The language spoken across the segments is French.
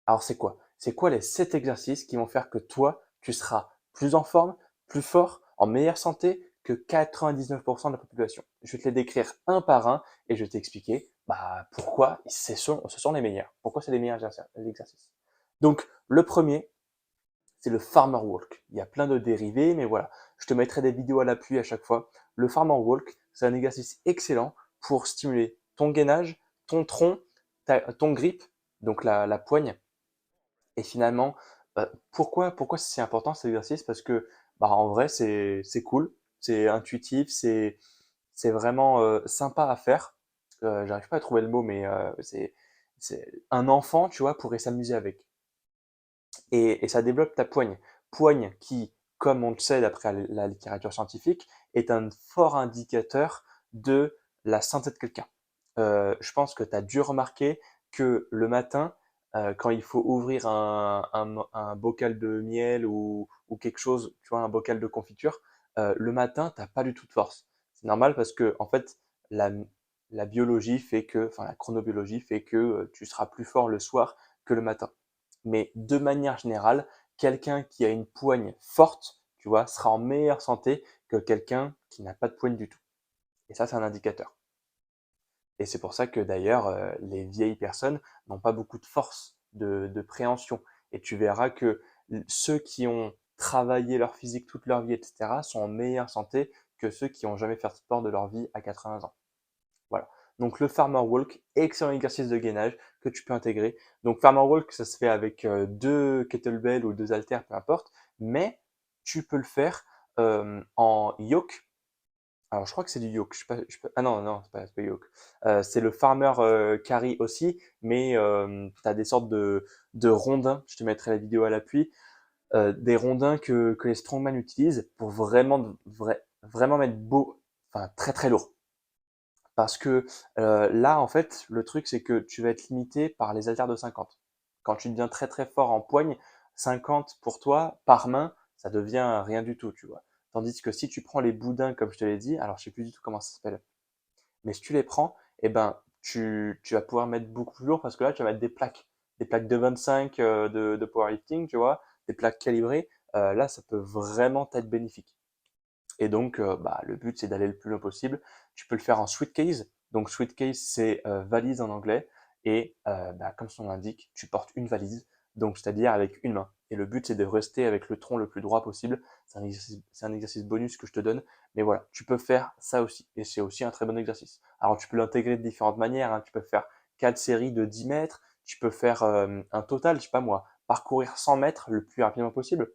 Alors c'est quoi? C'est quoi les 7 exercices qui vont faire que toi, tu seras plus en forme, plus fort, en meilleure santé que 99% de la population? Je vais te les décrire un par un et je vais t'expliquer pourquoi ce sont les meilleurs. Pourquoi c'est les meilleurs exercices. Donc le premier, c'est le farmer walk. Il y a plein de dérivés, mais voilà. Je te mettrai des vidéos à l'appui à chaque fois. Le farmer walk, c'est un exercice excellent pour stimuler ton gainage, ton tronc, ton grip, donc la poigne. Et finalement, pourquoi c'est si important cet exercice? Parce que en vrai, c'est cool, c'est intuitif, c'est vraiment sympa à faire. J'arrive pas à trouver le mot, mais c'est un enfant, tu vois, pourrait s'amuser avec et ça développe ta poigne. Poigne qui, comme on le sait d'après la littérature scientifique, est un fort indicateur de la santé de quelqu'un. Je pense que tu as dû remarquer que le matin, quand il faut ouvrir un bocal de miel ou quelque chose, tu vois, un bocal de confiture, le matin, tu n'as pas du tout de force. C'est normal parce que, en fait, la, la biologie fait que, enfin, la chronobiologie fait que tu seras plus fort le soir que le matin. Mais de manière générale, quelqu'un qui a une poigne forte, tu vois, sera en meilleure santé que quelqu'un qui n'a pas de poigne du tout. Et ça, c'est un indicateur. Et c'est pour ça que d'ailleurs, les vieilles personnes n'ont pas beaucoup de force de préhension. Et tu verras que ceux qui ont travaillé leur physique toute leur vie, etc., sont en meilleure santé que ceux qui n'ont jamais fait de sport de leur vie à 80 ans. Voilà. Donc le farmer walk, excellent exercice de gainage que tu peux intégrer. Donc farmer walk, ça se fait avec deux kettlebells ou deux haltères, peu importe, mais tu peux le faire en yoke. Alors je crois que c'est du yoke. Ah non, non, c'est pas yoke. C'est le farmer carry aussi, mais tu as des sortes de rondins. Je te mettrai la vidéo à l'appui. Des rondins que les strongman utilisent pour vraiment mettre beau, enfin très très lourd. Parce que là, en fait, le truc, c'est que tu vas être limité par les haltères de 50. Quand tu deviens très très fort en poigne, 50 pour toi, par main, ça devient rien du tout, tu vois. Tandis que si tu prends les boudins, comme je te l'ai dit, alors je sais plus du tout comment ça s'appelle, mais si tu les prends, eh ben, tu vas pouvoir mettre beaucoup plus lourd parce que là, tu vas mettre des plaques de 25 de powerlifting, tu vois, des plaques calibrées. Là, ça peut vraiment être bénéfique. Et donc, le but, c'est d'aller le plus loin possible. Tu peux le faire en suitcase. Donc, suitcase, c'est valise en anglais. Et comme son nom l'indique, tu portes une valise, donc c'est-à-dire avec une main. Et le but, c'est de rester avec le tronc le plus droit possible. C'est un exercice bonus que je te donne. Mais voilà, tu peux faire ça aussi. Et c'est aussi un très bon exercice. Alors, tu peux l'intégrer de différentes manières, hein. Tu peux faire 4 séries de 10 mètres. Tu peux faire un total, je sais pas moi, parcourir 100 mètres le plus rapidement possible.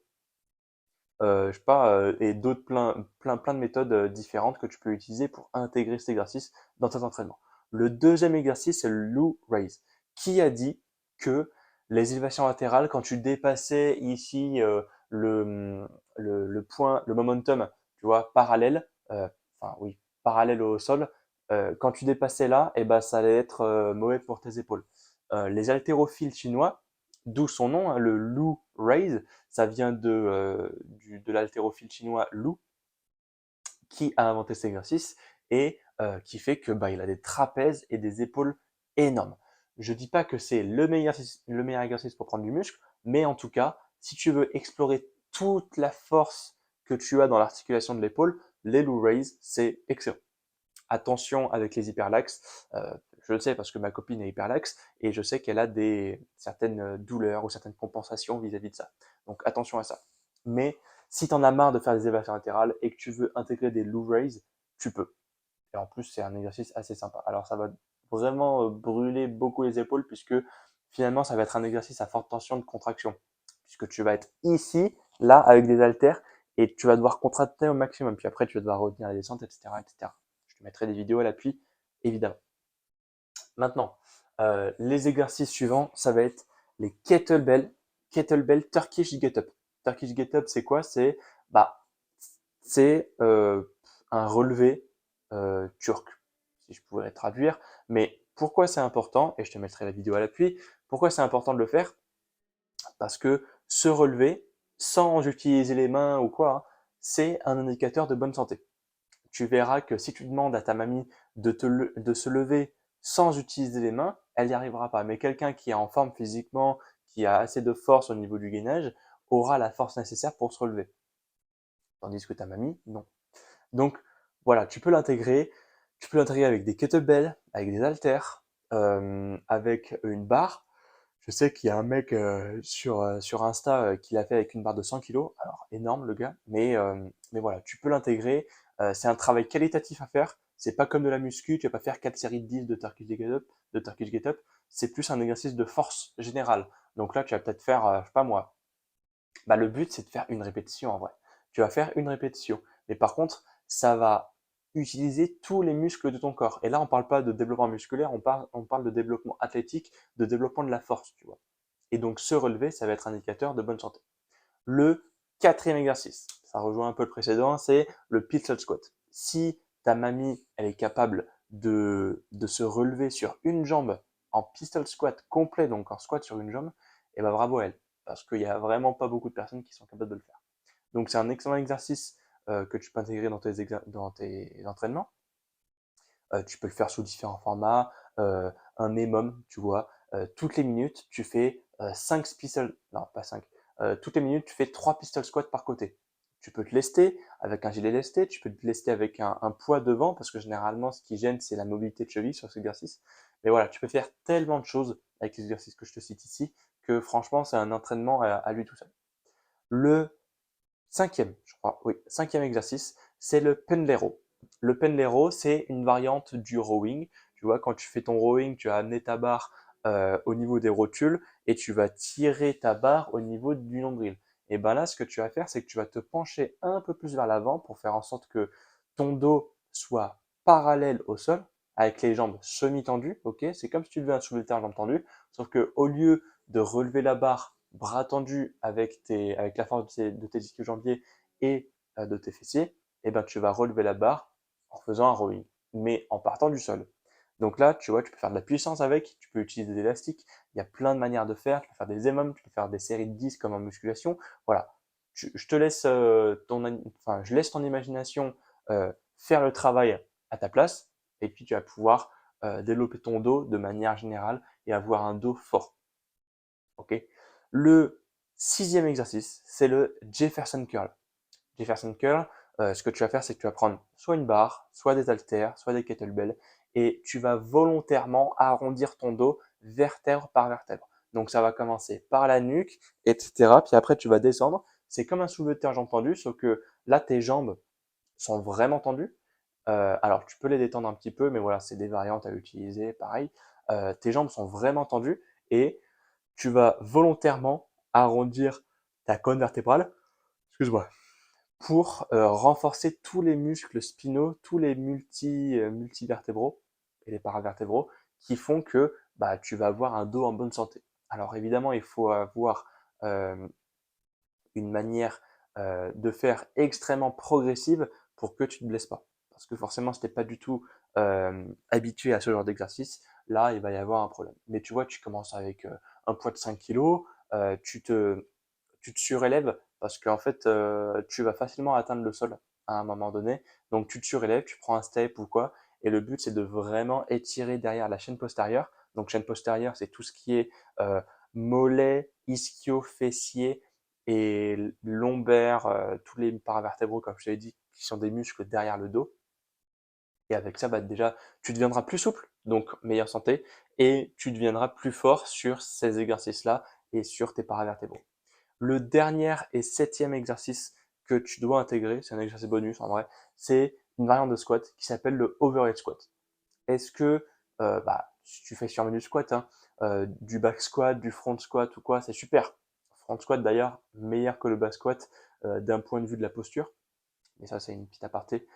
Je sais pas, et d'autres plein de méthodes différentes que tu peux utiliser pour intégrer cet exercice dans tes entraînements. Le deuxième exercice, c'est le low raise. Qui a dit que les élévations latérales, quand tu dépassais ici le point, le momentum, tu vois, parallèle, enfin oui, parallèle au sol, quand tu dépassais là, et ben, ça allait être mauvais pour tes épaules. Les haltérophiles chinois, d'où son nom, hein, le Lu Raise, ça vient de l'haltérophile chinois Lu, qui a inventé cet exercice et qui fait que il a des trapèzes et des épaules énormes. Je dis pas que c'est le meilleur exercice pour prendre du muscle, mais en tout cas, si tu veux explorer toute la force que tu as dans l'articulation de l'épaule, les Lu Raise, c'est excellent. Attention avec les hyperlaxes. Je le sais parce que ma copine est hyperlaxe et je sais qu'elle a certaines douleurs ou certaines compensations vis-à-vis de ça. Donc attention à ça. Mais si tu en as marre de faire des élévations latérales et que tu veux intégrer des low raise, tu peux. Et en plus, c'est un exercice assez sympa. Alors ça va vraiment brûler beaucoup les épaules puisque finalement, ça va être un exercice à forte tension de contraction. Puisque tu vas être ici, là, avec des haltères et tu vas devoir contracter au maximum. Puis après, tu vas devoir retenir la descente, etc., etc. Je te mettrai des vidéos à l'appui, évidemment. Maintenant, les exercices suivants, ça va être les kettlebell Turkish Get Up. Turkish Get Up, c'est quoi? Bah, c'est un relevé turc, si je pourrais traduire. Mais pourquoi c'est important, et je te mettrai la vidéo à l'appui, pourquoi c'est important de le faire? Parce que se relever sans utiliser les mains ou quoi, hein, c'est un indicateur de bonne santé. Tu verras que si tu demandes à ta mamie de se lever sans utiliser les mains, elle n'y arrivera pas. Mais quelqu'un qui est en forme physiquement, qui a assez de force au niveau du gainage aura la force nécessaire pour se relever. Tandis que ta mamie, non. Donc voilà, tu peux l'intégrer. Tu peux l'intégrer avec des kettlebells, avec des haltères, avec une barre. Je sais qu'il y a un mec sur Insta qui l'a fait avec une barre de 100 kilos. Alors énorme le gars, mais voilà, tu peux l'intégrer. C'est un travail qualitatif à faire. C'est pas comme de la muscu, tu vas pas faire 4 séries de 10 de Turkish Get Up, de Turkish Get Up. C'est plus un exercice de force générale. Donc là, tu vas peut-être faire, je sais pas moi, bah, le but, c'est de faire une répétition en vrai. Tu vas faire une répétition. Mais par contre, ça va utiliser tous les muscles de ton corps. Et là, on ne parle pas de développement musculaire, on parle de développement athlétique, de développement de la force, tu vois. Et donc, se relever, ça va être indicateur de bonne santé. Le quatrième exercice, ça rejoint un peu le précédent, c'est le pistol squat. Si ta mamie, elle est capable de se relever sur une jambe en pistol squat complet, donc en squat sur une jambe, et ben bravo à elle. Parce qu'il n'y a vraiment pas beaucoup de personnes qui sont capables de le faire. Donc c'est un excellent exercice que tu peux intégrer dans tes entraînements. Tu peux le faire sous différents formats, un minimum, tu vois. Toutes les minutes, tu fais 5 pistol, non pas 5, toutes les minutes, tu fais 3 pistol squats par côté. Tu peux te lester avec un gilet lesté, tu peux te lester avec un poids devant, parce que généralement, ce qui gêne, c'est la mobilité de cheville sur cet exercice. Mais voilà, tu peux faire tellement de choses avec les exercices que je te cite ici, que franchement, c'est un entraînement à lui tout seul. Le cinquième, je crois, oui, cinquième exercice, c'est le pendlero. Le pendlero, c'est une variante du rowing. Tu vois, quand tu fais ton rowing, tu vas amener ta barre au niveau des rotules et tu vas tirer ta barre au niveau du nombril. Et ben là, ce que tu vas faire, c'est que tu vas te pencher un peu plus vers l'avant pour faire en sorte que ton dos soit parallèle au sol avec les jambes semi-tendues. Ok, c'est comme si tu devais soulever ta jambe tendue, sauf que au lieu de relever la barre bras tendus avec la force de tes ischio-jambiers et de tes fessiers, et ben, tu vas relever la barre en faisant un rowing, mais en partant du sol. Donc là, tu vois, tu peux faire de la puissance avec, tu peux utiliser des élastiques, il y a plein de manières de faire, tu peux faire des EMOM, tu peux faire des séries de 10 comme en musculation. Voilà, je te laisse enfin, je laisse ton imagination faire le travail à ta place, et puis tu vas pouvoir développer ton dos de manière générale et avoir un dos fort. Ok. Le sixième exercice, c'est le Jefferson Curl. Jefferson Curl, ce que tu vas faire, c'est que tu vas prendre soit une barre, soit des haltères, soit des kettlebells, et tu vas volontairement arrondir ton dos vertèbre par vertèbre. Donc ça va commencer par la nuque, etc. Puis après, tu vas descendre. C'est comme un soulevé de terre jambes tendues, sauf que là, tes jambes sont vraiment tendues. Alors, tu peux les détendre un petit peu, mais voilà, c'est des variantes à utiliser, pareil. Tes jambes sont vraiment tendues et tu vas volontairement arrondir ta colonne vertébrale, excuse-moi, pour renforcer tous les muscles spinaux, tous les multivertébraux et les paravertébraux qui font que bah, tu vas avoir un dos en bonne santé. Alors évidemment, il faut avoir euh, une manière de faire extrêmement progressive pour que tu ne te blesses pas. Parce que forcément, si tu n'es pas du tout habitué à ce genre d'exercice, là, il va y avoir un problème. Mais tu vois, tu commences avec un poids de 5 kilos, tu te surélèves parce qu'en fait, tu vas facilement atteindre le sol à un moment donné. Donc, tu te surélèves, tu prends un step ou quoi. Et le but, c'est de vraiment étirer derrière la chaîne postérieure. Donc, chaîne postérieure, c'est tout ce qui est mollet, ischio, fessier et lombaire, tous les paravertébraux, comme je t'avais dit, qui sont des muscles derrière le dos. Et avec ça, bah, déjà, tu deviendras plus souple, donc meilleure santé, et tu deviendras plus fort sur ces exercices-là et sur tes paravertébraux. Le dernier et septième exercice que tu dois intégrer, c'est un exercice bonus en vrai, c'est une variante de squat qui s'appelle le overhead squat. Est-ce que, bah, si tu fais sur menu squat, hein, du back squat, du front squat ou quoi, c'est super. Front squat d'ailleurs, meilleur que le back squat d'un point de vue de la posture. Mais ça, c'est une petite aparté.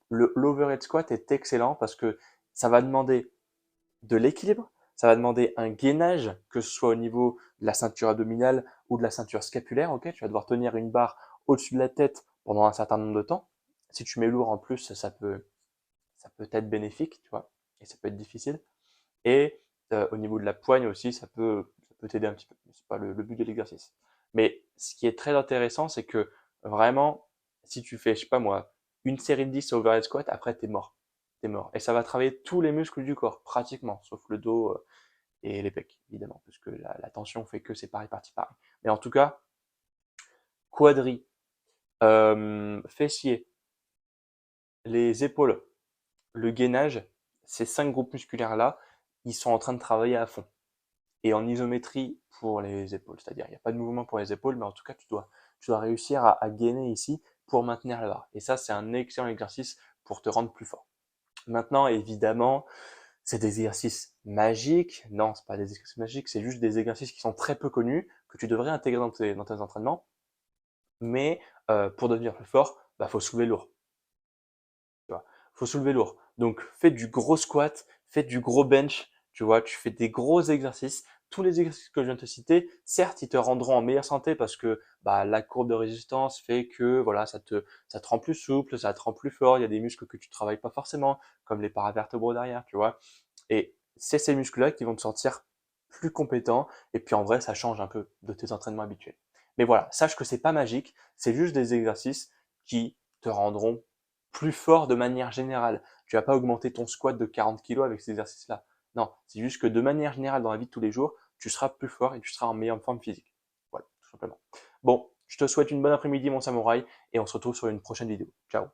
L'overhead squat est excellent parce que ça va demander de l'équilibre, ça va demander un gainage, que ce soit au niveau de la ceinture abdominale ou de la ceinture scapulaire. Ok, tu vas devoir tenir une barre au-dessus de la tête pendant un certain nombre de temps. Si tu mets lourd en plus, ça peut être bénéfique, tu vois, et ça peut être difficile. Et au niveau de la poigne aussi, ça peut t'aider un petit peu. C'est pas le but de l'exercice. Mais ce qui est très intéressant, c'est que vraiment, si tu fais, je sais pas moi, une série de 10 au overhead squat, après t'es mort. T'es mort. Et ça va travailler tous les muscles du corps, pratiquement, sauf le dos et les pecs, évidemment, parce que la tension fait que c'est pas réparti pareil. Mais en tout cas, quadri, fessiers, les épaules, le gainage, ces 5 groupes musculaires-là, ils sont en train de travailler à fond. Et en isométrie pour les épaules, c'est-à-dire il n'y a pas de mouvement pour les épaules, mais en tout cas tu dois réussir à gainer ici pour maintenir la barre. Et ça, c'est un excellent exercice pour te rendre plus fort. Maintenant, évidemment, c'est des exercices magiques. Non, c'est pas des exercices magiques, c'est juste des exercices qui sont très peu connus, que tu devrais intégrer dans tes entraînements. Mais pour devenir plus fort, bah, faut soulever lourd. Tu vois. Faut soulever lourd. Donc, fais du gros squat, fais du gros bench, tu vois, tu fais des gros exercices. Tous les exercices que je viens de te citer, certes, ils te rendront en meilleure santé parce que bah, la courbe de résistance fait que voilà, ça te rend plus souple, ça te rend plus fort. Il y a des muscles que tu travailles pas forcément, comme les paravertébraux derrière, tu vois. Et c'est ces muscles-là qui vont te sortir plus compétent. Et puis en vrai, ça change un peu de tes entraînements habituels. Mais voilà, sache que c'est pas magique, c'est juste des exercices qui te rendront plus fort de manière générale. Tu vas pas augmenter ton squat de 40 kilos avec ces exercices-là. Non, c'est juste que de manière générale dans la vie de tous les jours, tu seras plus fort et tu seras en meilleure forme physique. Voilà, tout simplement. Bon, je te souhaite une bonne après-midi mon samouraï et on se retrouve sur une prochaine vidéo. Ciao.